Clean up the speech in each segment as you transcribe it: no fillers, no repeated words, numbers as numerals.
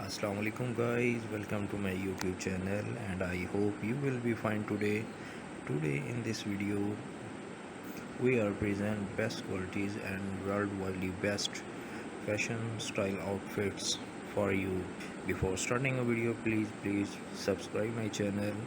Assalamu alaikum guys, welcome to my YouTube channel and I hope you will be fine today. Today in this video we are present best qualities and worldwide best fashion style outfits for you. Before starting a video please subscribe my channel.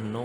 9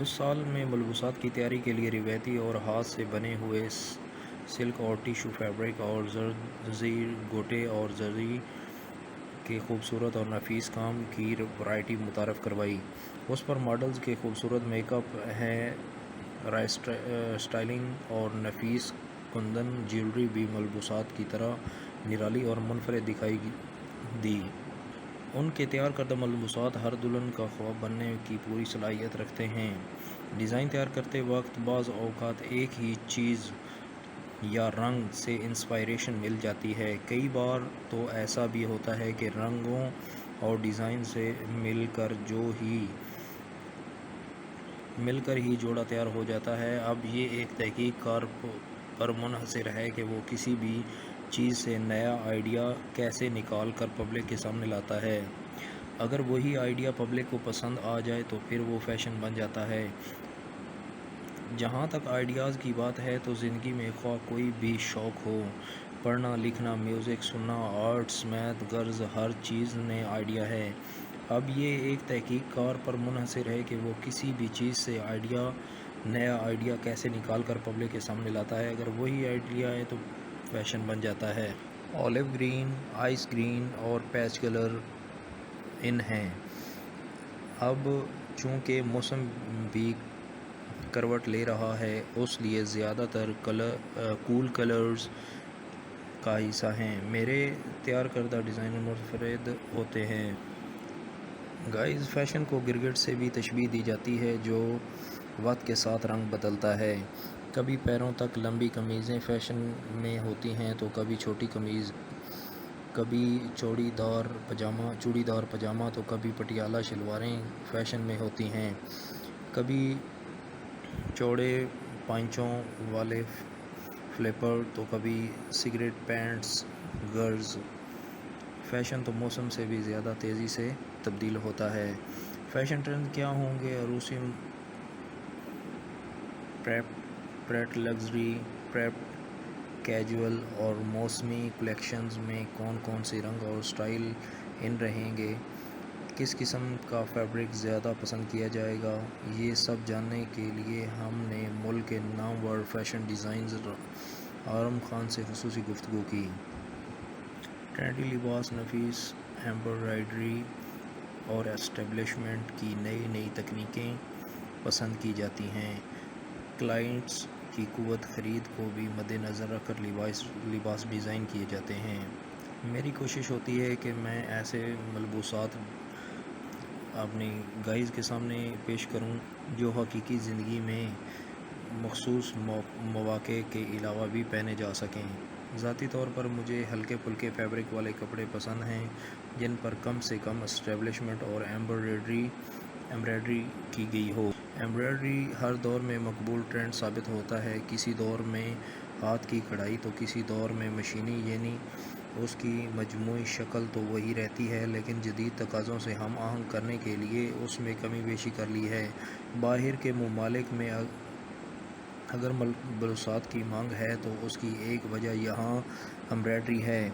اس سال میں ملبوسات کی تیاری کے لیے روایتی اور ہاتھ سے بنے ہوئے سلک اور ٹیشو فیبرک اور زرزی گوٹے اور زری کے خوبصورت اور نفیس کام کی ورائٹی متعارف کروائی۔ اس پر ماڈلز کے خوبصورت میک اپ، ہیئر اسٹائلنگ اور نفیس کندن جیولری بھی ملبوسات کی طرح نرالی اور منفرد دکھائی دی۔ ان کے تیار کردہ ملبوسات ہر دلہن کا خواب بننے کی پوری صلاحیت رکھتے ہیں۔ ڈیزائن تیار کرتے وقت بعض اوقات ایک ہی چیز یا رنگ سے انسپائریشن مل جاتی ہے۔ کئی بار تو ایسا بھی ہوتا ہے کہ رنگوں اور ڈیزائن سے مل کر ہی جوڑا تیار ہو جاتا ہے۔ اب یہ ایک تحقیق کار پر منحصر ہے کہ وہ کسی بھی چیز سے نیا آئیڈیا کیسے نکال کر پبلک کے سامنے لاتا ہے۔ اگر وہی آئیڈیا پبلک کو پسند آ جائے تو پھر وہ فیشن بن جاتا ہے۔ جہاں تک آئیڈیاز کی بات ہے تو زندگی میں خواہ کوئی بھی شوق ہو، پڑھنا، لکھنا، میوزک سننا، آرٹس، میتھ، غرض ہر چیز نئے آئیڈیا ہے۔ اب یہ ایک تحقیق کار پر منحصر ہے کہ وہ کسی بھی چیز سے نیا آئیڈیا کیسے نکال کر پبلک کے سامنے لاتا ہے۔ اگر وہی آئیڈیا ہے تو فیشن بن جاتا ہے۔ اولیو گرین، آئس گرین اور پیچ کلر ان ہیں۔ اب چونکہ موسم بھی کروٹ لے رہا ہے، اس لیے زیادہ تر کول کلرز کا حصہ ہیں۔ میرے تیار کردہ ڈیزائن منفرد ہوتے ہیں۔ گائز، فیشن کو گرگٹ سے بھی تشبیہ دی جاتی ہے جو وقت کے ساتھ رنگ بدلتا ہے۔ کبھی پیروں تک لمبی قمیضیں فیشن میں ہوتی ہیں تو کبھی چھوٹی قمیض، کبھی چوڑی دار پاجامہ تو کبھی پٹیالہ شلواریں فیشن میں ہوتی ہیں۔ کبھی چوڑے پائچوں والے فلیپر تو کبھی سگریٹ پینٹس۔ غرض فیشن تو موسم سے بھی زیادہ تیزی سے تبدیل ہوتا ہے۔ فیشن ٹرینڈ کیا ہوں گے؟ عروسی پریپ لگژری، پریپ کیجول اور موسمی کلیکشنز میں کون کون سے رنگ اور سٹائل ان رہیں گے؟ کس قسم کا فیبرک زیادہ پسند کیا جائے گا؟ یہ سب جاننے کے لیے ہم نے ملک کے نامور فیشن ڈیزائنر آرم خان سے خصوصی گفتگو کی۔ ٹرینڈی لباس، نفیس ایمبرائڈری اور اسٹیبلشمنٹ کی نئی تکنیکیں پسند کی جاتی ہیں۔ کلائنٹس کی قوت خرید کو بھی مد نظر رکھ کر لباس ڈیزائن کیے جاتے ہیں۔ میری کوشش ہوتی ہے کہ میں ایسے ملبوسات اپنی گائز کے سامنے پیش کروں جو حقیقی زندگی میں مخصوص مواقع کے علاوہ بھی پہنے جا سکیں۔ ذاتی طور پر مجھے ہلکے پھلکے فیبرک والے کپڑے پسند ہیں جن پر کم سے کم اسٹیبلشمنٹ اور ایمبرائڈری کی گئی ہو۔ ایمبرائڈری ہر دور میں مقبول ٹرینڈ ثابت ہوتا ہے۔ کسی دور میں ہاتھ کی کڑھائی تو کسی دور میں مشینی، یعنی اس کی مجموعی شکل تو وہی رہتی ہے لیکن جدید تقاضوں سے ہم آہنگ کرنے کے لیے اس میں کمی بیشی کر لی ہے۔ باہر کے ممالک میں اگر ملبوسات کی مانگ ہے تو اس کی ایک وجہ یہاں ایمبرائڈری ہے۔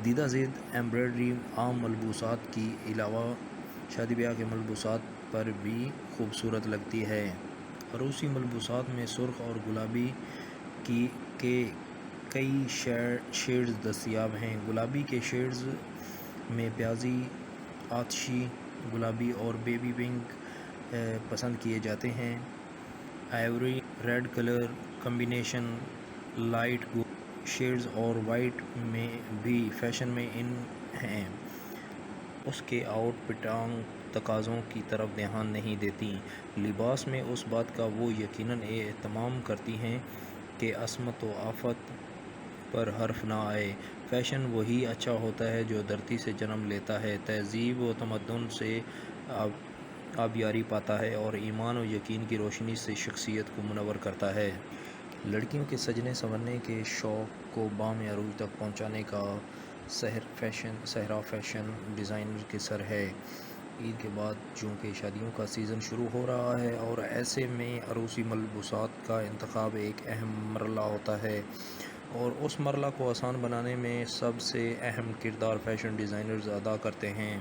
دیدہ ذیل ایمبرائڈری عام ملبوسات کے علاوہ شادی بیاہ کے ملبوسات پر بھی خوبصورت لگتی ہے۔ عروسی ملبوسات میں سرخ اور گلابی کے کئی شیڈز دستیاب ہیں۔ گلابی کے شیڈز میں پیازی، آتشی گلابی اور بیبی پنک پسند کیے جاتے ہیں۔ Ivory red colour combination, light gold shades اور وائٹ میں بھی فیشن میں ان ہیں۔ اس کے آؤٹ فٹنگ تقاضوں کی طرف دھیان نہیں دیتی۔ لباس میں اس بات کا وہ یقیناً اہتمام کرتی ہیں کہ عصمت و آفت پر حرف نہ آئے۔ فیشن وہی اچھا ہوتا ہے جو دھرتی سے جنم لیتا ہے، تہذیب و تمدن سے آبیاری پاتا ہے اور ایمان و یقین کی روشنی سے شخصیت کو منور کرتا ہے۔ لڑکیوں کے سجنے سنورنے کے شوق کو بام عروج تک پہنچانے کا سہرا فیشن ڈیزائنر کے سر ہے۔ عید کے بعد چونکہ شادیوں کا سیزن شروع ہو رہا ہے اور ایسے میں عروسی ملبوسات کا انتخاب ایک اہم مرحلہ ہوتا ہے اور اس مرحلہ کو آسان بنانے میں سب سے اہم کردار فیشن ڈیزائنرز ادا کرتے ہیں۔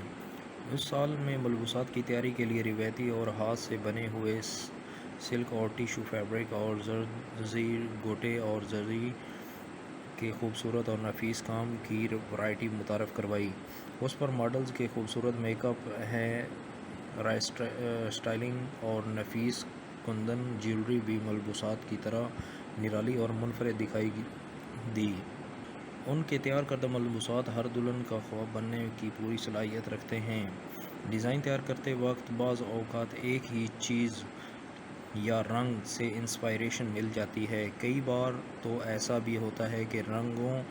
اس سال میں ملبوسات کی تیاری کے لیے روایتی اور ہاتھ سے بنے ہوئے سلک اور ٹیشو فیبرک اور زرزی گوٹے اور زری کے خوبصورت اور نفیس کام کی ورائٹی متعارف کروائی۔ اس پر ماڈلز کے خوبصورت میک اپ ہیئر اسٹائلنگ اور نفیس کندن جیولری بھی ملبوسات کی طرح نرالی اور منفرد دکھائی دی۔ ان کے تیار کردہ ملبوسات ہر دلہن کا خواب بننے کی پوری صلاحیت رکھتے ہیں۔ ڈیزائن تیار کرتے وقت بعض اوقات ایک ہی چیز یا رنگ سے انسپائریشن مل جاتی ہے۔ کئی بار تو ایسا بھی ہوتا ہے کہ رنگوں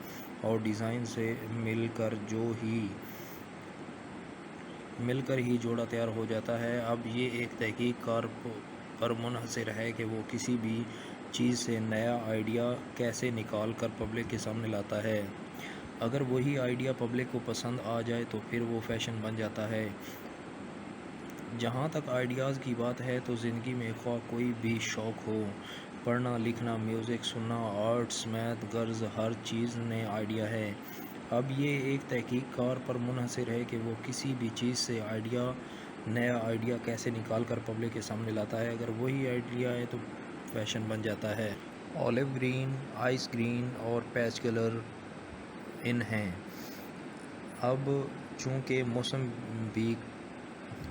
اور ڈیزائن سے مل کر ہی جوڑا تیار ہو جاتا ہے۔ اب یہ ایک تحقیق کار پر منحصر ہے کہ وہ کسی بھی چیز سے نیا آئیڈیا کیسے نکال کر پبلک کے سامنے لاتا ہے۔ اگر وہی آئیڈیا پبلک کو پسند آ جائے تو پھر وہ فیشن بن جاتا ہے۔ جہاں تک آئیڈیاز کی بات ہے تو زندگی میں خواہ کوئی بھی شوق ہو، پڑھنا، لکھنا، میوزک سننا، آرٹس، میتھ، غرض ہر چیز نئے آئیڈیا ہے۔ اب یہ ایک تحقیق کار پر منحصر ہے کہ وہ کسی بھی چیز سے نیا آئیڈیا کیسے نکال کر پبلک کے سامنے لاتا ہے۔ اگر وہی آئیڈیا ہے تو فیشن بن جاتا ہے۔ اولیو گرین، آئس گرین اور پیچ کلر ان ہیں۔ اب چونکہ موسم بھی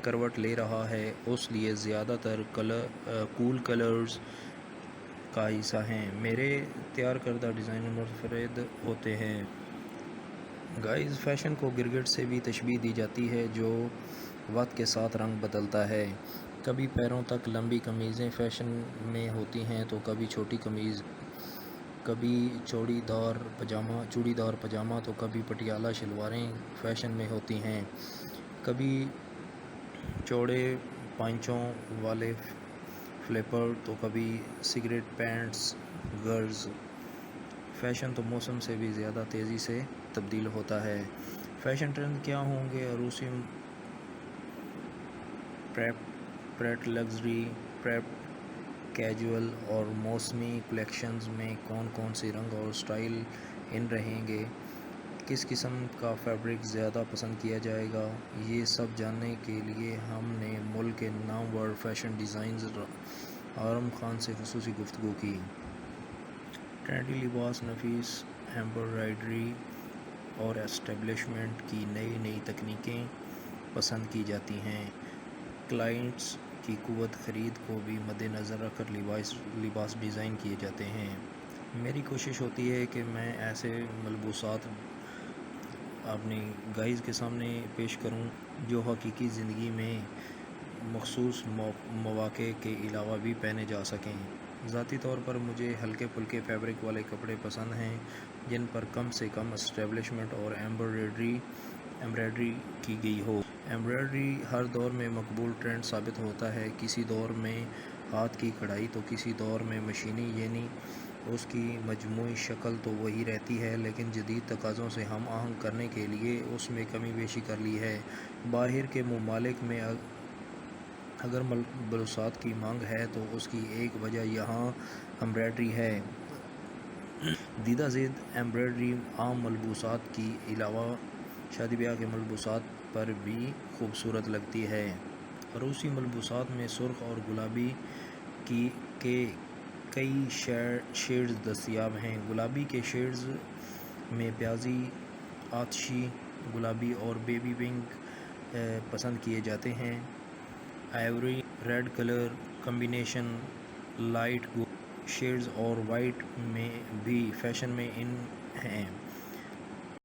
کروٹ لے رہا ہے اس لیے زیادہ تر کول کلرز کا حصہ ہیں۔ میرے تیار کردہ ڈیزائن منفرد ہوتے ہیں۔ گائز، فیشن کو گرگٹ سے بھی تشبیہ دی جاتی ہے جو وقت کے ساتھ رنگ بدلتا ہے۔ کبھی پیروں تک لمبی قمیضیں فیشن میں ہوتی ہیں تو کبھی چھوٹی قمیض، کبھی چوڑی دار پاجامہ تو کبھی پٹیالہ شلواریں فیشن میں ہوتی ہیں، کبھی چوڑے پائچوں والے فلیپر تو کبھی سگریٹ پینٹس۔ غرض فیشن تو موسم سے بھی زیادہ تیزی سے تبدیل ہوتا ہے۔ فیشن ٹرینڈ کیا ہوں گے؟ عروسی پریپ لگژری، پریپ کیجول اور موسمی کلیکشنز میں کون سے رنگ اور سٹائل ان رہیں گے؟ کس قسم کا فیبرک زیادہ پسند کیا جائے گا؟ یہ سب جاننے کے لیے ہم نے ملک کے نامور فیشن ڈیزائنر آرم خان سے خصوصی گفتگو کی۔ ٹرینڈی لباس، نفیس ایمبرائڈری اور اسٹیبلشمنٹ کی نئی تکنیکیں پسند کی جاتی ہیں۔ کلائنٹس کی قوت خرید کو بھی مد نظر رکھ کر لباس ڈیزائن کیے جاتے ہیں۔ میری کوشش ہوتی ہے کہ میں ایسے ملبوسات اپنی گائز کے سامنے پیش کروں جو حقیقی زندگی میں مخصوص مواقع کے علاوہ بھی پہنے جا سکیں۔ ذاتی طور پر مجھے ہلکے پھلکے فیبرک والے کپڑے پسند ہیں جن پر کم سے کم اسٹیبلشمنٹ اور ایمبرائڈری کی گئی ہو۔ ایمبرائڈری ہر دور میں مقبول ٹرینڈ ثابت ہوتا ہے۔ کسی دور میں ہاتھ کی کڑھائی تو کسی دور میں مشینی، یعنی اس کی مجموعی شکل تو وہی رہتی ہے لیکن جدید تقاضوں سے ہم آہنگ کرنے کے لیے اس میں کمی بیشی کر لی ہے۔ باہر کے ممالک میں اگر ملبوسات کی مانگ ہے تو اس کی ایک وجہ یہاں ایمبرائڈری ہے۔ دیدہ زید ایمبرائڈری عام ملبوسات کی علاوہ شادی بیاہ کے ملبوسات پر بھی خوبصورت لگتی ہے۔ عروسی ملبوسات میں سرخ اور گلابی کے کئی شیڈز دستیاب ہیں۔ گلابی کے شیڈز میں پیازی، آتشی گلابی اور بیبی پنک پسند کیے جاتے ہیں۔ Ivory red colour combination, light gold shades اور وائٹ میں بھی فیشن میں ان ہیں۔